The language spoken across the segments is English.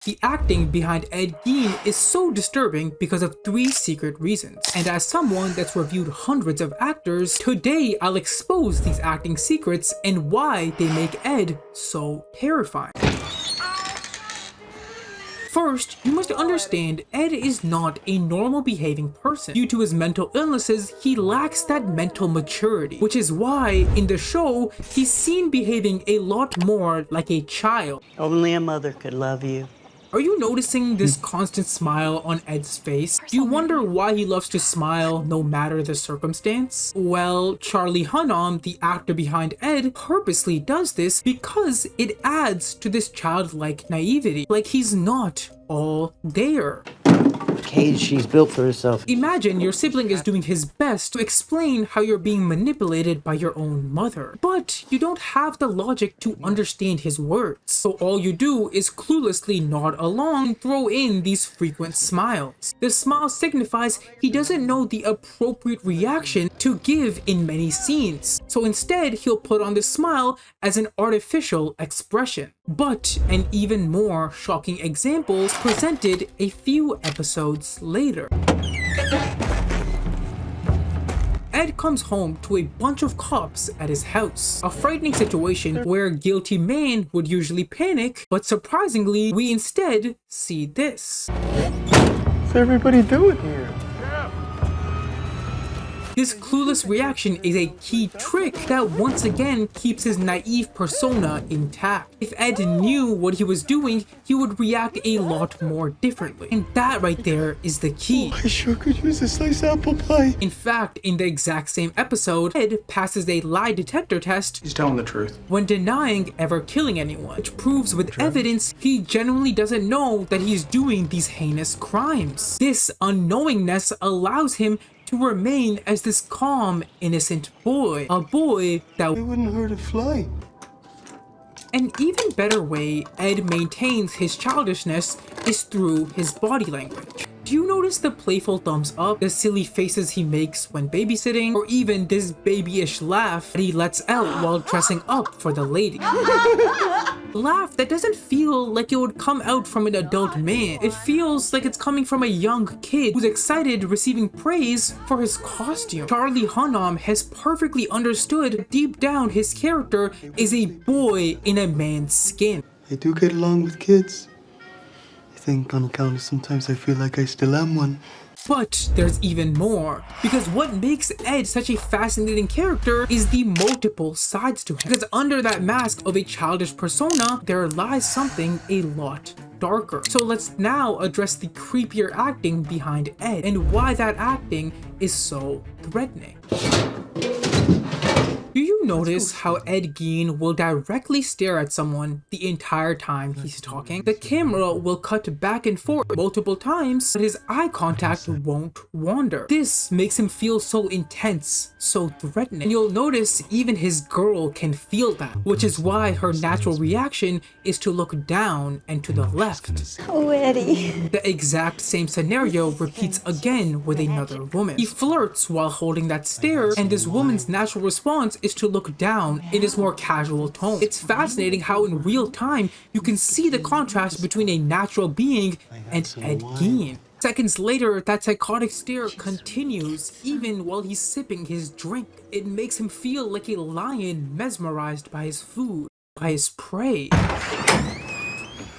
The acting behind Ed Gein is so disturbing because of 3 secret reasons. And as someone that's reviewed hundreds of actors, today I'll expose these acting secrets and why they make Ed so terrifying. First, you must understand Ed is not a normal behaving person. Due to his mental illnesses, he lacks that mental maturity, which is why in the show, he's seen behaving a lot more like a child. Only a mother could love you. Are you noticing this constant smile on Ed's face? Do you wonder why he loves to smile no matter the circumstance? Well, Charlie Hunnam, the actor behind Ed, purposely does this because it adds to this childlike naivety, like he's not all there. Cage she's built for herself. Imagine your sibling is doing his best to explain how you're being manipulated by your own mother, but you don't have the logic to understand his words. So all you do is cluelessly nod along and throw in these frequent smiles. The smile signifies he doesn't know the appropriate reaction to give in many scenes. So instead, he'll put on the smile as an artificial expression. But an even more shocking example is presented a few episodes later. Ed comes home to a bunch of cops at his house. A frightening situation where a guilty man would usually panic, but surprisingly, we instead see this. What's everybody doing here? This clueless reaction is a key trick that once again keeps his naive persona intact. If Ed knew what he was doing, he would react a lot more differently. And that right there is the key. I sure could use a sliced apple pie. In fact, in the exact same episode, Ed passes a lie detector test. He's telling the truth. When denying ever killing anyone, which proves with evidence he genuinely doesn't know that he's doing these heinous crimes. This unknowingness allows him to remain as this calm, innocent boy. A boy that It wouldn't hurt a fly. An even better way Ed maintains his childishness is through his body language. Do you notice the playful thumbs up, the silly faces he makes when babysitting, or even this babyish laugh that he lets out while dressing up for the lady? Laugh that doesn't feel like it would come out from an adult man. It feels like it's coming from a young kid who's excited receiving praise for his costume. Charlie Hunnam has perfectly understood deep down his character is a boy in a man's skin. I do get along with kids. I think on account of sometimes I feel like I still am one. But there's even more, because what makes Ed such a fascinating character is the multiple sides to him. Because under that mask of a childish persona, there lies something a lot darker. So let's now address the creepier acting behind Ed and why that acting is so threatening. Do you notice how Ed Gein will directly stare at someone the entire time he's talking? The camera will cut back and forth multiple times, but his eye contact won't wander. This makes him feel so intense, so threatening. And you'll notice even his girl can feel that, which is why her natural reaction is to look down and to the left. Oh, Eddie. The exact same scenario repeats again with another woman. He flirts while holding that stare, and this woman's natural response is to look down in his more casual tone. It's fascinating how in real time you can see the contrast between a natural being and Ed Gein. Seconds later, that psychotic stare continues even while he's sipping his drink. It makes him feel like a lion mesmerized by his food, by his prey.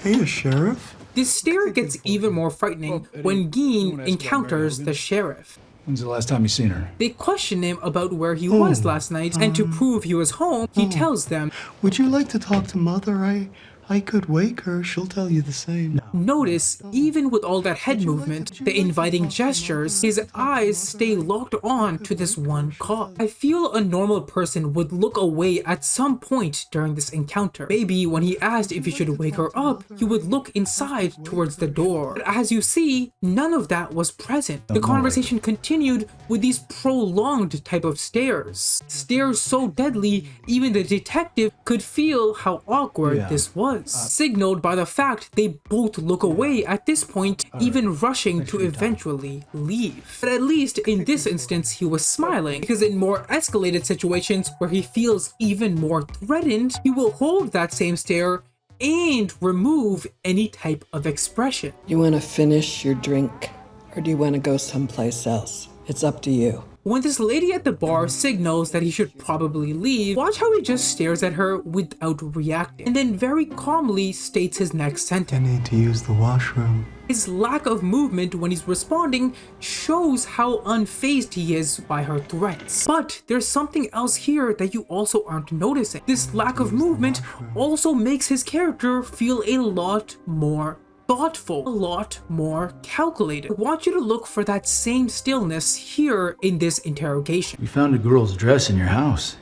Hey, Sheriff. This stare gets even more frightening when Gein encounters the sheriff. When's the last time you seen her? They question him about where he was last night, and to prove he was home, he tells them, Would you like to talk to Mother? I could wake her. She'll tell you the same. Notice, even with all that head movement, the inviting gestures, his eyes stay locked on to this one cop. I feel a normal person would look away at some point during this encounter. Maybe when he asked if he should wake her up, he would look inside towards the door. But as you see, none of that was present. The conversation continued with these prolonged type of stares. Stares so deadly, even the detective could feel how awkward this was. Signaled by the fact they both look away at this point, even rushing to eventually leave. But at least in this instance, he was smiling, because in more escalated situations where he feels even more threatened, he will hold that same stare and remove any type of expression. You want to finish your drink, or do you want to go someplace else? It's up to you. When this lady at the bar signals that he should probably leave, watch how he just stares at her without reacting, and then very calmly states his next I sentence. need to use the washroom. His lack of movement when he's responding shows how unfazed he is by her threats. But there's something else here that you also aren't noticing. This lack of movement also makes his character feel a lot more thoughtful, a lot more calculated. I want you to look for that same stillness here in this interrogation. We found a girl's dress in your house.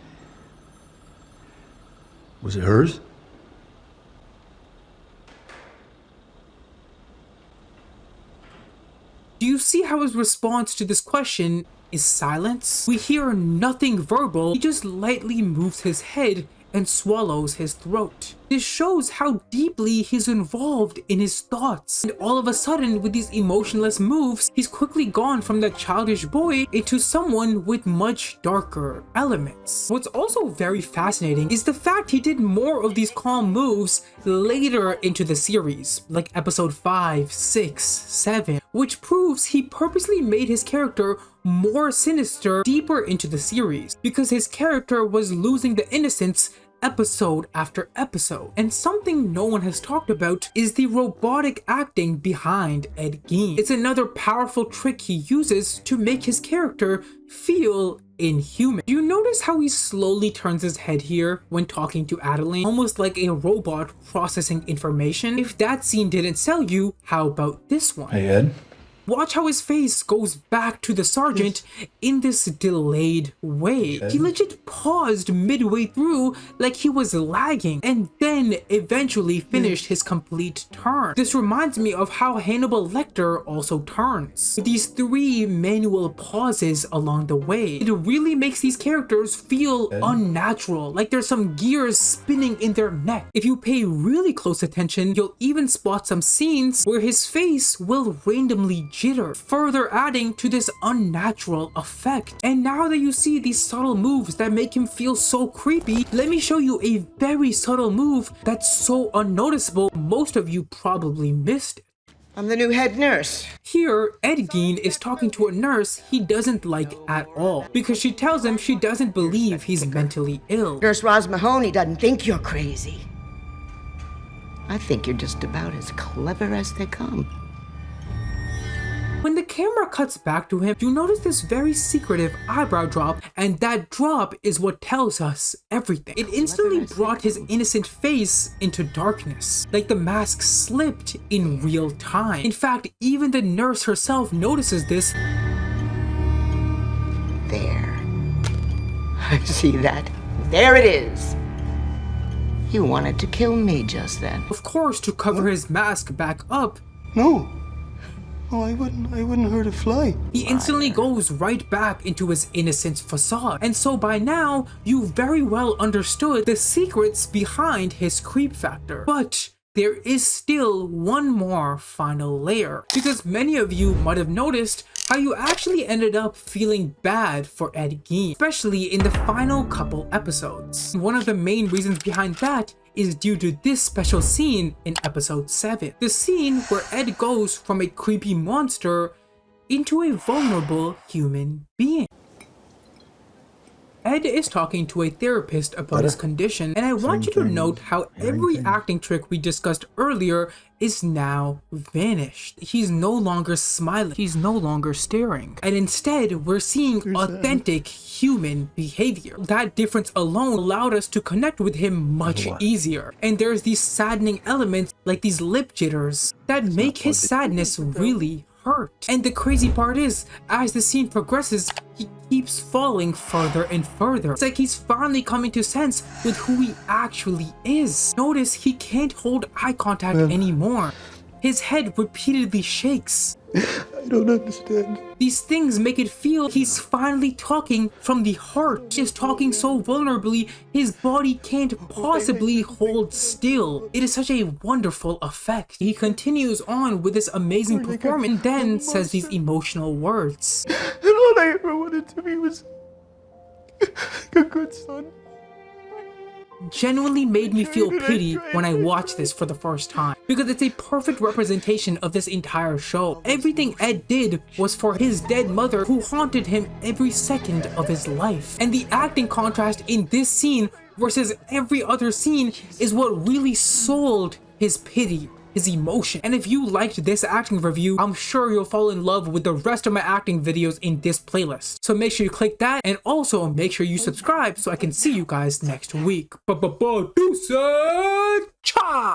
Was it hers? Do you see how his response to this question is silence? We hear nothing verbal, he just lightly moves his head and swallows his throat. This shows how deeply he's involved in his thoughts. And all of a sudden, with these emotionless moves, he's quickly gone from that childish boy into someone with much darker elements. What's also very fascinating is the fact he did more of these calm moves later into the series, like episode 5, 6, 7, which proves he purposely made his character more sinister deeper into the series, because his character was losing the innocence episode after episode. And something no one has talked about is the robotic acting behind Ed Gein. It's another powerful trick he uses to make his character feel inhuman. Do you notice how he slowly turns his head here when talking to Adeline, almost like a robot processing information? If that scene didn't sell you, how about this one? Hey, Ed. Watch how his face goes back to the sergeant in this delayed way. He legit paused midway through like he was lagging, and then eventually finished his complete turn. This reminds me of how Hannibal Lecter also turns, with these 3 manual pauses along the way. It really makes these characters feel unnatural, like there's some gears spinning in their neck. If you pay really close attention, you'll even spot some scenes where his face will randomly jitter, further adding to this unnatural effect. And now that you see these subtle moves that make him feel so creepy, let me show you a very subtle move that's so unnoticeable most of you probably missed it. I'm the new head nurse. Here, Ed Gein is talking to a nurse he doesn't like at all, because she tells him she doesn't believe he's mentally ill. Nurse Roz Mahoney doesn't think you're crazy. I think you're just about as clever as they come. When the camera cuts back to him, you notice this very secretive eyebrow drop, and that drop is what tells us everything. It instantly brought his innocent face into darkness, like the mask slipped in real time. In fact, even the nurse herself notices this. There. I see that. There it is. You wanted to kill me just then. Of course, to cover his mask back up, No. Oh, I wouldn't hurt a fly. he instantly goes right back into his innocent facade. And so by now, you very well understood the secrets behind his creep factor. But there is still one more final layer, because many of you might have noticed how you actually ended up feeling bad for Ed Gein, especially in the final couple episodes. One of the main reasons behind that is due to this special scene in episode 7. The scene where Ed goes from a creepy monster into a vulnerable human being. Ed is talking to a therapist about his condition, and I want you to note how every acting trick we discussed earlier is now vanished. He's no longer smiling, he's no longer staring, and instead we're seeing authentic human behavior. That difference alone allowed us to connect with him much easier. And there's these saddening elements like these lip jitters that make his sadness really hurt. And the crazy part is, as the scene progresses, he keeps falling further and further. It's like he's finally coming to sense with who he actually is. Notice he can't hold eye contact anymore. His head repeatedly shakes. I don't understand. These things make it feel he's finally talking from the heart. He is talking so vulnerably, his body can't possibly hold still. It is such a wonderful effect. He continues on with this amazing performance and then says these emotional words. And all I ever wanted to be was a good son. genuinely made me feel pity when I watched this for the first time, because it's a perfect representation of this entire show. Everything Ed did was for his dead mother who haunted him every second of his life. And the acting contrast in this scene versus every other scene is what really sold his pity, his emotion. And if you liked this acting review, I'm sure you'll fall in love with the rest of my acting videos in this playlist. So make sure you click that, and also make sure you subscribe so I can see you guys next week. Deuces! Cha!